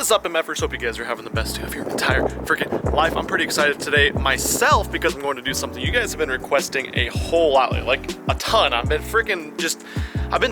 What is up, MFers? Hope you guys are having the best of your entire freaking life. I'm pretty excited today myself because I'm going to do something you guys have been requesting a whole lot lately, like a ton. I've been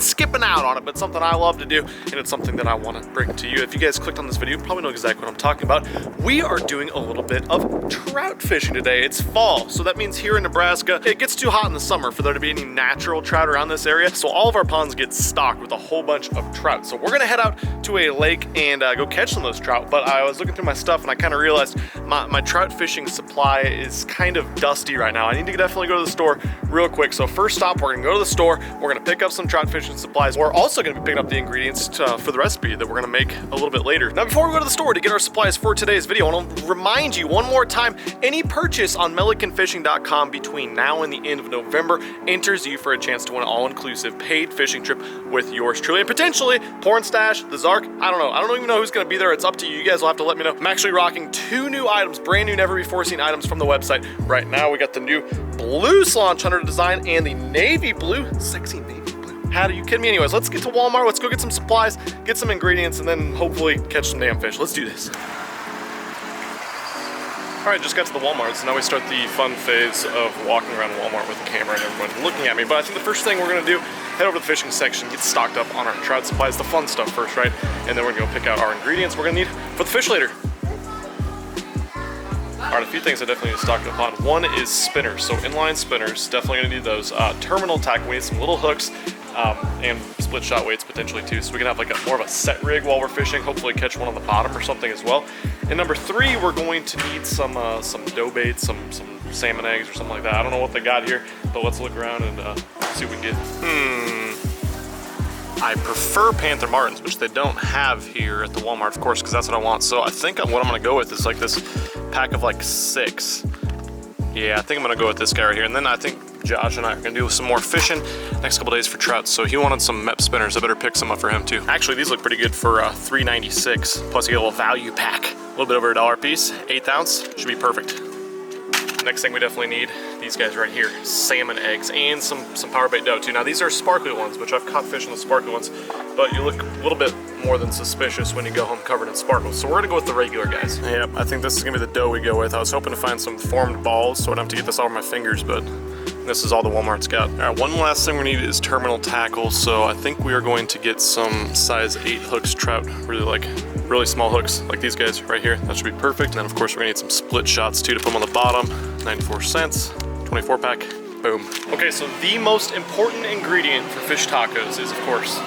skipping out on it, but it's something I love to do, and it's something that I want to bring to you. If you guys clicked on this video, you probably know exactly what I'm talking about. We are doing a little bit of trout fishing today. It's fall, so that means here in Nebraska, it gets too hot in the summer for there to be any natural trout around this area, so all of our ponds get stocked with a whole bunch of trout. So we're gonna head out to a lake and go catch some of those trout, but I was looking through my stuff and I kind of realized my trout fishing supply is kind of dusty right now. I need to definitely go to the store real quick. So first stop, we're gonna go to the store, we're gonna pick up some trout fishing supplies. We're also gonna be picking up the ingredients for the recipe that we're gonna make a little bit later. Now, before we go to the store to get our supplies for today's video, I wanna remind you one more time, any purchase on millikenfishing.com between now and the end of November enters you for a chance to win an all-inclusive paid fishing trip with yours truly, and potentially Porn Stash, the Zark. I don't even know who's gonna be there. It's up to you. You guys will have to let me know. I'm actually rocking 2 new items, brand new, never before seen items from the website. Right now, we got the new blue Launch Hunter design and the navy blue, sexy navy blue. How are you kidding me? Anyways, let's get to Walmart. Let's go get some supplies, get some ingredients, and then hopefully catch some damn fish. Let's do this. All right, just got to the Walmart, so now we start the fun phase of walking around Walmart with the camera and everyone looking at me. But I think the first thing we're gonna do, head over to the fishing section, get stocked up on our trout supplies, the fun stuff first, right? And then we're gonna go pick out our ingredients we're gonna need for the fish later. All right, a few things I definitely need to stock up on. One is spinners, so inline spinners, definitely gonna need those. Terminal tackle, we need some little hooks, and split shot weights potentially too, so we can have like more of a set rig while we're fishing, hopefully catch one on the bottom or something as well. And number 3, we're going to need some dough baits, some salmon eggs or something like that. I don't know what they got here, but let's look around and see what we can get. I prefer Panther Martins, which they don't have here at the Walmart, of course, because that's what I want. So I think what I'm gonna go with is like this pack of like 6. Yeah, I think I'm gonna go with this guy right here. And then I think Josh and I are gonna do some more fishing next couple days for trout. So he wanted some MEP spinners. I better pick some up for him too. Actually, these look pretty good for $3.96. Plus you get a little value pack. A little bit over $1 a piece, 1/8 ounce, should be perfect. Next thing we definitely need, these guys right here, salmon eggs and some power bait dough too. Now these are sparkly ones, which I've caught fish in the sparkly ones, but you look a little bit more than suspicious when you go home covered in sparkles. So we're gonna go with the regular guys. Yep, I think this is gonna be the dough we go with. I was hoping to find some formed balls so I don't have to get this all over my fingers, but this is all the Walmart's got. All right, one last thing we need is terminal tackle. So I think we are going to get some size 8 hooks trout, really small hooks like these guys right here. That should be perfect. And then of course we're gonna need some split shots too to put them on the bottom. 94 cents, 24 pack, boom. Okay, so the most important ingredient for fish tacos is of course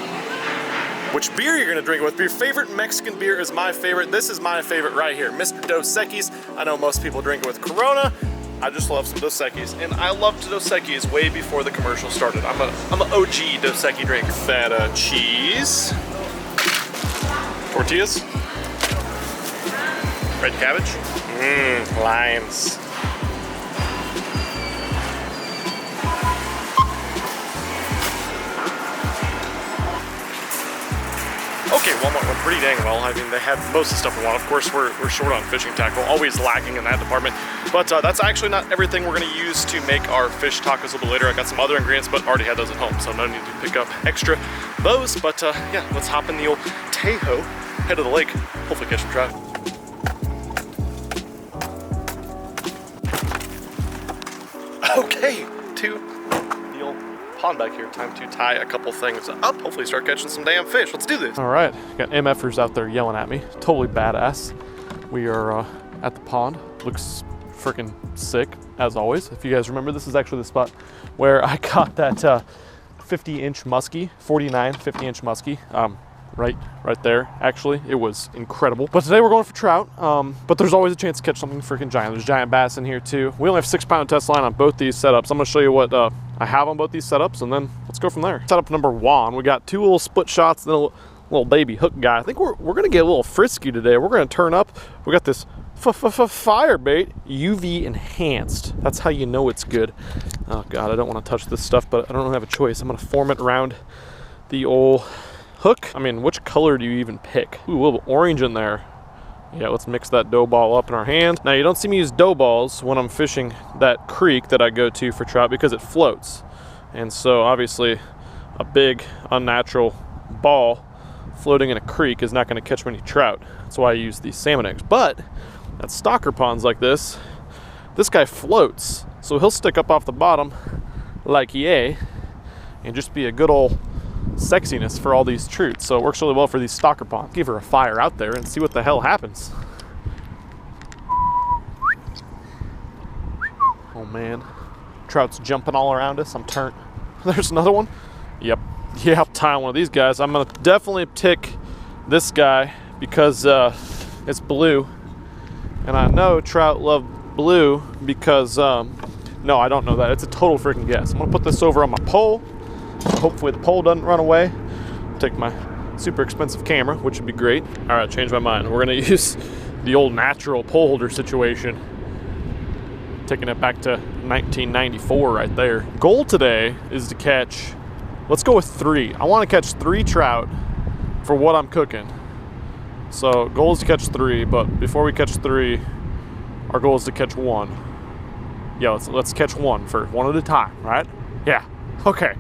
which beer you're gonna drink it with. Your favorite Mexican beer is my favorite. This is my favorite right here, Mr. Dos Equis. I know most people drink it with Corona. I just love some Dos Equis, and I loved Dos Equis way before the commercial started. I'm an OG Dos Equis drink. Feta cheese, tortillas, red cabbage, limes. Okay, Walmart went pretty dang well. I mean, they had most of the stuff we want. Of course, we're short on fishing tackle, always lacking in that department. But that's actually not everything we're gonna use to make our fish tacos a little bit later. I got some other ingredients, but already had those at home, so no need to pick up extra those. But yeah, let's hop in the old Tahoe, head to the lake, hopefully catch some trout. Okay, to the old pond back here. Time to tie a couple things up. Hopefully start catching some damn fish. Let's do this. All right, got MFers out there yelling at me. Totally badass. We are at the pond. Looks freaking sick, as always. If you guys remember, this is actually the spot where I caught that 50-inch muskie, 49 50-inch muskie. Right there, actually. It was incredible. But today we're going for trout, but there's always a chance to catch something freaking giant. There's giant bass in here too. We only have 6-pound test line on both these setups. I'm gonna show you what I have on both these setups, and then let's go from there. Setup number 1, we got 2 little split shots and then a little baby hook guy. I think we're gonna get a little frisky today. We're gonna turn up. We got this fire bait, UV enhanced. That's how you know it's good. Oh God, I don't wanna touch this stuff, but I don't really have a choice. I'm gonna form it around the old hook. I mean, which color do you even pick? Ooh, a little orange in there. Yeah, let's mix that dough ball up in our hand. Now, you don't see me use dough balls when I'm fishing that creek that I go to for trout because it floats. And so obviously a big unnatural ball floating in a creek is not gonna catch many trout. That's why I use these salmon eggs. But at stalker ponds like this guy floats, so he'll stick up off the bottom like yay and just be a good old sexiness for all these trouts. So it works really well for these stalker ponds. Give her a fire out there and see what the hell happens. Oh man, trout's jumping all around us. I'm turned. There's another one. Yep, I'll tie on one of these guys. I'm gonna definitely pick this guy because it's blue, and I know trout love blue because no, I don't know that. It's a total freaking guess. I'm gonna put this over on my pole. Hopefully the pole doesn't run away. Take my super expensive camera, which would be great. All right, change my mind. We're gonna use the old natural pole holder situation. Taking it back to 1994 right there. Goal today is to catch, let's go with 3. I wanna catch 3 trout for what I'm cooking. So goal is to catch 3, but before we catch 3, our goal is to catch 1. Yeah, let's catch 1 for one at a time, right? Yeah, okay.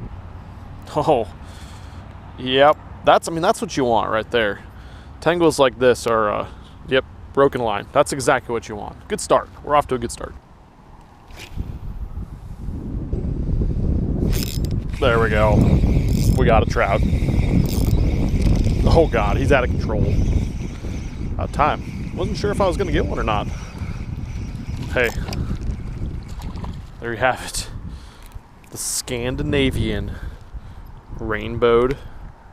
Oh, yep, that's what you want right there. Tangles like this are, yep, broken line. That's exactly what you want. Good start, we're off to a good start. There we go, we got a trout. Oh God, he's out of control. Out of time. Wasn't sure if I was gonna get one or not. Hey, there you have it. The Scandinavian rainbowed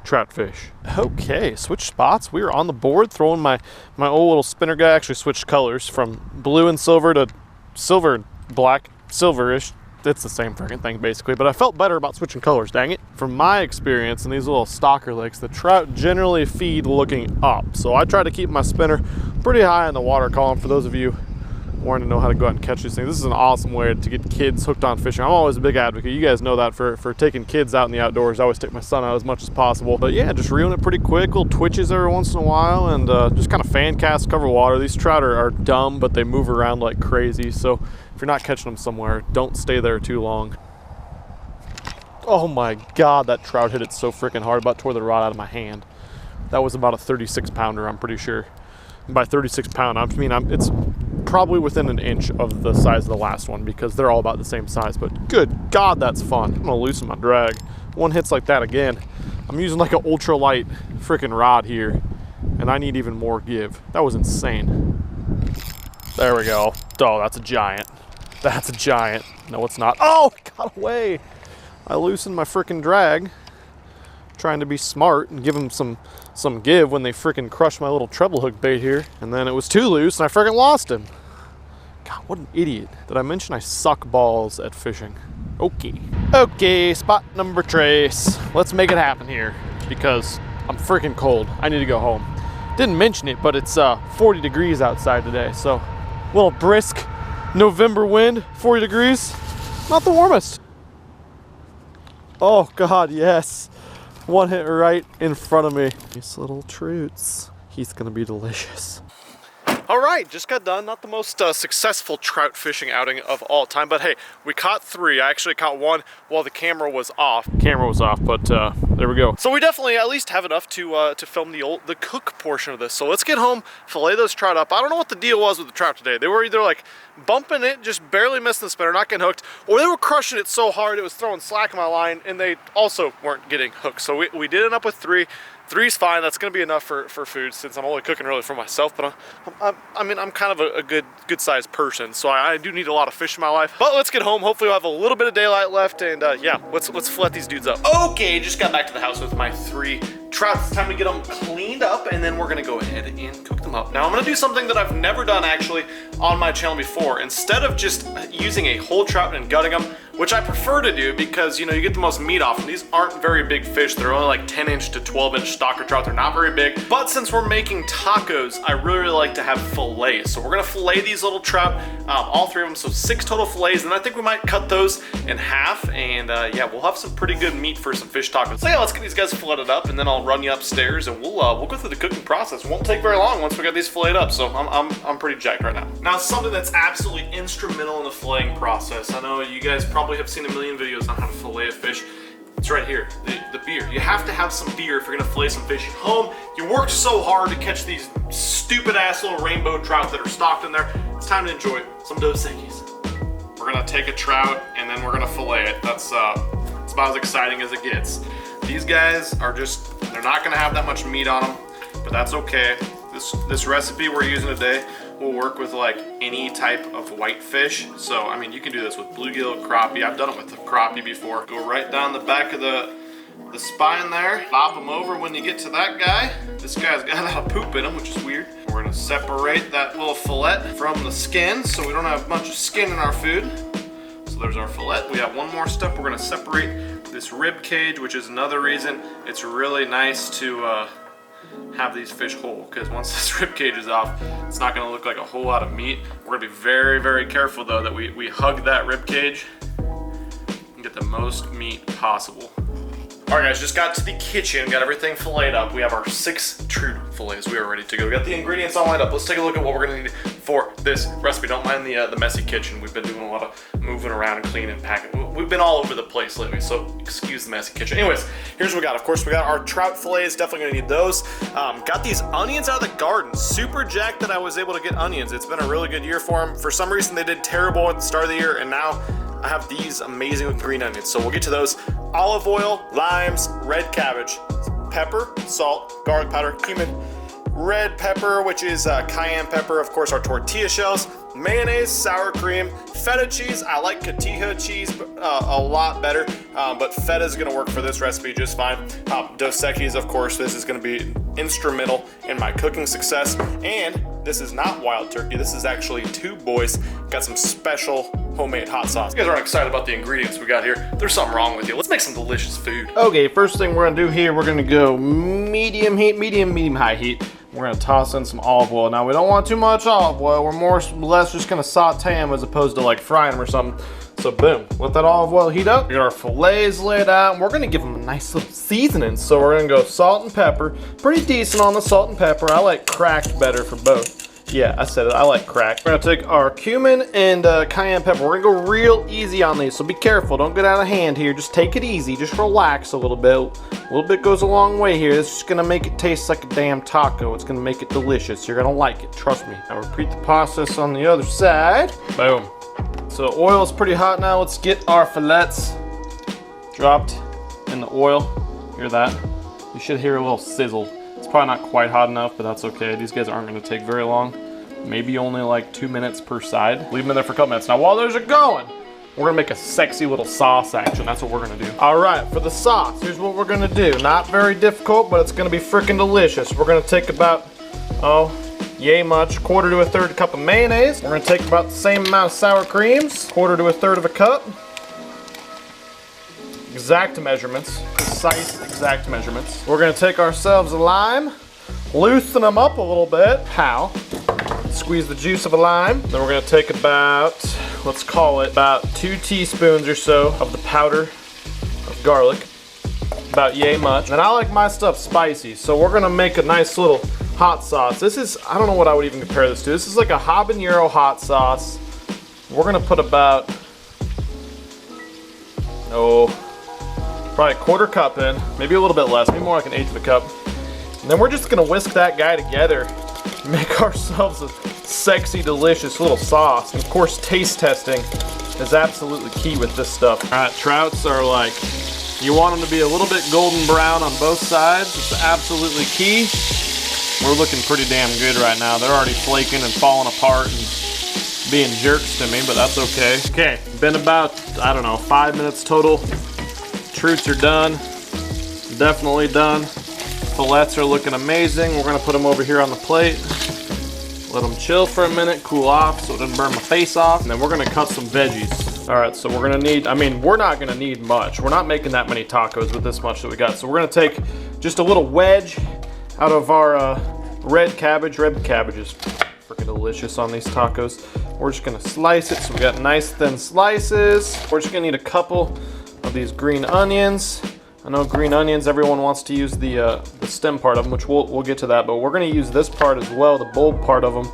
troutfish. Okay, switch spots. We are on the board throwing my old little spinner guy. Actually switched colors from blue and silver to silver and black, silverish. It's the same freaking thing basically, but I felt better about switching colors, dang it. From my experience in these little stalker lakes, the trout generally feed looking up. So I try to keep my spinner pretty high in the water column for those of you wanting to know how to go out and catch these things. This is an awesome way to get kids hooked on fishing. I'm always a big advocate. You guys know that for taking kids out in the outdoors. I always take my son out as much as possible. But yeah, just reeling it pretty quick, little twitches every once in a while, and just kind of fan cast, cover water. These trout are dumb, but they move around like crazy. So if you're not catching them somewhere, don't stay there too long. Oh my God, that trout hit it so freaking hard, about tore the rod out of my hand. That was about a 36 pounder, I'm pretty sure. And by 36 pound, I mean, it's probably within an inch of the size of the last one because they're all about the same size, but good God, that's fun. I'm gonna loosen my drag. One hits like that again. I'm using like an ultralight freaking rod here, and I need even more give. That was insane. There we go. Oh, that's a giant. That's a giant. No, it's not. Oh, it got away. I loosened my freaking drag, trying to be smart and give them some give when they freaking crushed my little treble hook bait here, and then it was too loose and I freaking lost him. God, what an idiot. Did I mention I suck balls at fishing? Okay, spot number trace. Let's make it happen here because I'm freaking cold. I need to go home. Didn't mention it, but it's 40 degrees outside today, so a little brisk November wind, 40 degrees, not the warmest. Oh God, yes. One hit right in front of me. These little trouts. He's gonna be delicious. All right, just got done. Not the most successful trout fishing outing of all time, but hey, we caught 3. I actually caught 1 while the camera was off. But there we go. So we definitely at least have enough to film the cook portion of this. So let's get home, fillet those trout up. I don't know what the deal was with the trout today. They were either like bumping it, just barely missing the spinner, not getting hooked, or they were crushing it so hard it was throwing slack in my line, and they also weren't getting hooked. So we did end up with 3. 3's fine. That's going to be enough for food since I'm only cooking really for myself. But I mean, I'm kind of a good sized person, so I do need a lot of fish in my life. But let's get home. Hopefully, we'll have a little bit of daylight left, and yeah, let's fillet these dudes up. Okay, just got back to the house with my 3 trout. It's time to get them cleaned up, and then we're gonna go ahead and cook them up. Now I'm gonna do something that I've never done actually on my channel before. Instead of just using a whole trout and gutting them, which I prefer to do because, you know, you get the most meat off them. These aren't very big fish. They're only like 10-inch to 12-inch stalker trout. They're not very big. But since we're making tacos, I really like to have fillets. So we're gonna fillet these little trout, all 3 of them, so 6 total fillets. And I think we might cut those in half. And yeah, we'll have some pretty good meat for some fish tacos. So yeah, let's get these guys filleted up, and then I'll run you upstairs, and we'll go through the cooking process. It won't take very long once we got these filleted up. So I'm pretty jacked right now. Now, something that's absolutely instrumental in the filleting process. I know you guys probably have seen a million videos on how to fillet a fish. It's right here, the beer. You have to have some beer if you're gonna fillet some fish at home. You worked so hard to catch these stupid ass little rainbow trout that are stocked in there. It's time to enjoy some Dos Equis. We're gonna take a trout and then we're gonna fillet it. That's about as exciting as it gets. These guys are just, they're not gonna have that much meat on them, but that's okay. This recipe we're using today will work with like any type of white fish. So, I mean, you can do this with bluegill, crappie. I've done it with the crappie before. Go right down the back of the spine there. Lop them over when you get to that guy. This guy's got a lot of poop in him, which is weird. We're gonna separate that little fillet from the skin so we don't have a bunch of skin in our food. So there's our fillet. We have one more step. We're gonna separate this rib cage, which is another reason it's really nice to have these fish whole, because once this rib cage is off, it's not gonna look like a whole lot of meat. We're gonna be very, very careful though that we hug that rib cage and get the most meat possible. All right, guys, just got to the kitchen, got everything filleted up. We have our 6 Trout fillets. We are ready to go. We got the ingredients all lined up. Let's take a look at what we're gonna need for this recipe. Don't mind the messy kitchen. We've been doing a lot of moving around and cleaning and packing. We've been all over the place lately, so excuse the messy kitchen. Anyways, here's what we got. Of course, we got our trout fillets. Definitely gonna need those. Got these onions out of the garden. Super jacked that I was able to get onions. It's been a really good year for them. For some reason, they did terrible at the start of the year, and now I have these amazing green onions, so we'll get to those. Olive oil, limes, red cabbage, pepper, salt, garlic powder, cumin, red pepper, which is cayenne pepper, of course our tortilla shells, mayonnaise, sour cream, feta cheese. I like cotija cheese a lot better, but feta is gonna work for this recipe just fine. Dos Equis, of course, this is gonna be instrumental in my cooking success. And this is not wild turkey, this is actually Two Boys. Got some special homemade hot sauce. You guys aren't excited about the ingredients we got here. There's something wrong with you. Let's make some delicious food. Okay, first thing we're gonna do here, we're gonna go medium heat, medium high heat. We're gonna toss in some olive oil. Now we don't want too much olive oil. We're more or less just gonna saute them as opposed to like frying them or something. So boom, let that olive oil heat up. We got our fillets laid out, and we're gonna give them a nice little seasoning. So we're gonna go salt and pepper. Pretty decent on the salt and pepper. I like cracked better for both. Yeah, I said it, I like cracked. We're gonna take our cumin and cayenne pepper. We're gonna go real easy on these, so be careful, don't get out of hand here. Just take it easy, just relax a little bit. A little bit goes a long way here. This is gonna make it taste like a damn taco. It's gonna make it delicious. You're gonna like it, trust me. Now repeat the process on the other side. Boom. So oil is pretty hot now. Let's get our fillets dropped in the oil. Hear that? You should hear a little sizzle. It's probably not quite hot enough, but that's okay. These guys aren't gonna take very long. Maybe only like 2 minutes per side. Leave them in there for a couple minutes. Now while those are going, we're gonna make a sexy little sauce action. That's what we're gonna do. All right, for the sauce, here's what we're gonna do. Not very difficult, but it's gonna be freaking delicious. We're gonna take about, yay much, 1/4 to 1/3 cup of mayonnaise. We're gonna take about the same amount of sour creams, 1/4 to 1/3 of a cup. Exact measurements, precise exact measurements. We're gonna take ourselves a lime, loosen them up a little bit. How? Squeeze the juice of a lime. Then we're gonna take about, let's call it about 2 teaspoons or so of the powder of garlic. About yay much. And I like my stuff spicy, so we're gonna make a nice little hot sauce. This is, I don't know what I would even compare this to. This is like a habanero hot sauce. We're gonna put about, probably 1/4 cup in, maybe a little bit less, maybe more like 1/8 of a cup. And then we're just gonna whisk that guy together, make ourselves a sexy, delicious little sauce. And of course, taste testing is absolutely key with this stuff. All right, trouts are like, you want them to be a little bit golden brown on both sides. It's absolutely key. We're looking pretty damn good right now. They're already flaking and falling apart and being jerks to me, but that's okay. Okay, been about, I don't know, 5 minutes total. Trouts are done, definitely done. Fillets are looking amazing. We're gonna put them over here on the plate. Let them chill for a minute, cool off so it doesn't burn my face off. And then we're gonna cut some veggies. All right, so we're gonna need, we're not gonna need much. We're not making that many tacos with this much that we got. So we're gonna take just a little wedge out of our red cabbage. Red cabbage is freaking delicious on these tacos. We're just gonna slice it so we got nice thin slices. We're just gonna need a couple of these green onions. I know green onions, everyone wants to use the stem part of them, which we'll get to that, but we're gonna use this part as well, the bulb part of them,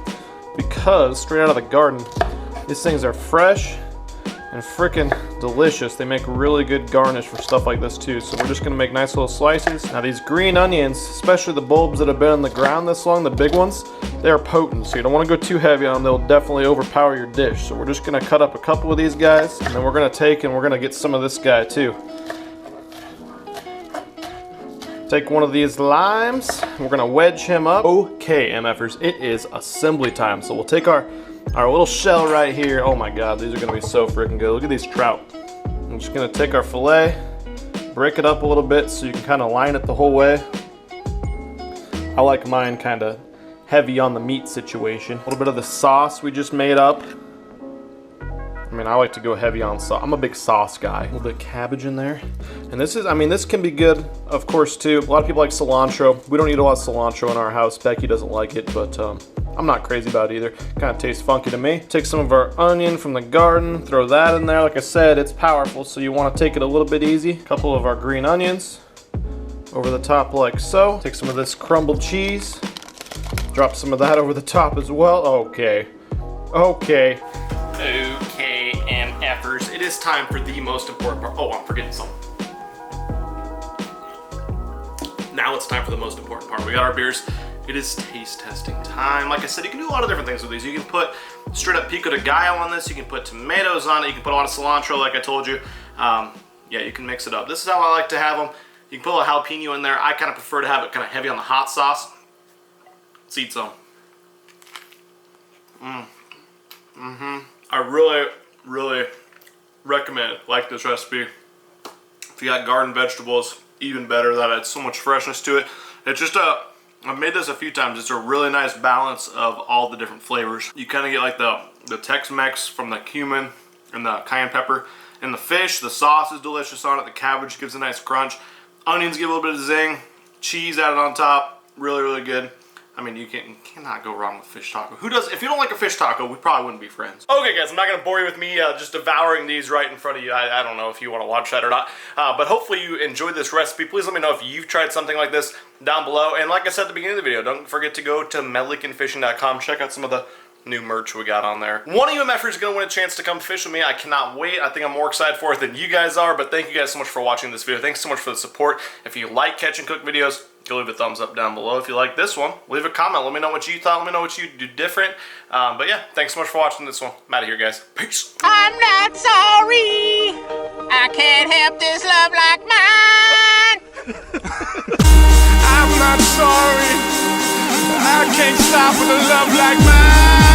because straight out of the garden, these things are fresh and freaking delicious. They make really good garnish for stuff like this too. So we're just gonna make nice little slices. Now these green onions, especially the bulbs that have been on the ground this long, the big ones, they are potent. So you don't wanna go too heavy on them. They'll definitely overpower your dish. So we're just gonna cut up a couple of these guys, and then we're gonna take and we're gonna get some of this guy too. Take one of these limes, we're gonna wedge him up. Okay, MFers, it is assembly time. So we'll take our little shell right here. Oh my God, these are gonna be so freaking good. Look at these trout. I'm just gonna take our filet, break it up a little bit so you can kind of line it the whole way. I like mine kind of heavy on the meat situation. A little bit of the sauce we just made up. I mean, I like to go heavy on sauce. I'm a big sauce guy. A little bit of cabbage in there. And this is, I mean, this can be good, of course, too. A lot of people like cilantro. We don't eat a lot of cilantro in our house. Becky doesn't like it, but I'm not crazy about it either. Kind of tastes funky to me. Take some of our onion from the garden, throw that in there. Like I said, it's powerful, so you want to take it a little bit easy. A couple of our green onions over the top like so. Take some of this crumbled cheese. Drop some of that over the top as well. Okay. Okay, MFers, it is time for the most important part. Oh, I'm forgetting something. Now it's time for the most important part. We got our beers. It is taste testing time. Like I said, you can do a lot of different things with these. You can put straight up pico de gallo on this. You can put tomatoes on it. You can put a lot of cilantro, like I told you. Yeah, you can mix it up. This is how I like to have them. You can put a little jalapeno in there. I kind of prefer to have it kind of heavy on the hot sauce. Let's eat some. I really recommend it. Like this recipe. If you got garden vegetables, even better. That adds so much freshness to it. It's just I've made this a few times. It's a really nice balance of all the different flavors. You kind of get like the Tex-Mex from the cumin and the cayenne pepper. And the fish, the sauce is delicious on it. The cabbage gives a nice crunch. Onions give a little bit of zing. Cheese added on top. Really, really good. I mean, you cannot go wrong with fish taco. Who does? If you don't like a fish taco, we probably wouldn't be friends. Okay, guys, I'm not going to bore you with me just devouring these right in front of you. I don't know if you want to watch that or not. But hopefully you enjoyed this recipe. Please let me know if you've tried something like this down below. And like I said at the beginning of the video, don't forget to go to millikenfishing.com. Check out some of the new merch we got on there. One of you MFers is going to win a chance to come fish with me. I cannot wait. I think I'm more excited for it than you guys are. But thank you guys so much for watching this video. Thanks so much for the support. If you like catch and cook videos, go leave a thumbs up down below. If you like this one, leave a comment. Let me know what you thought. Let me know what you do different. But yeah, thanks so much for watching this one. I'm out of here, guys. Peace. I'm not sorry. I can't help this love like mine. I'm not sorry. I can't stop with a love like mine.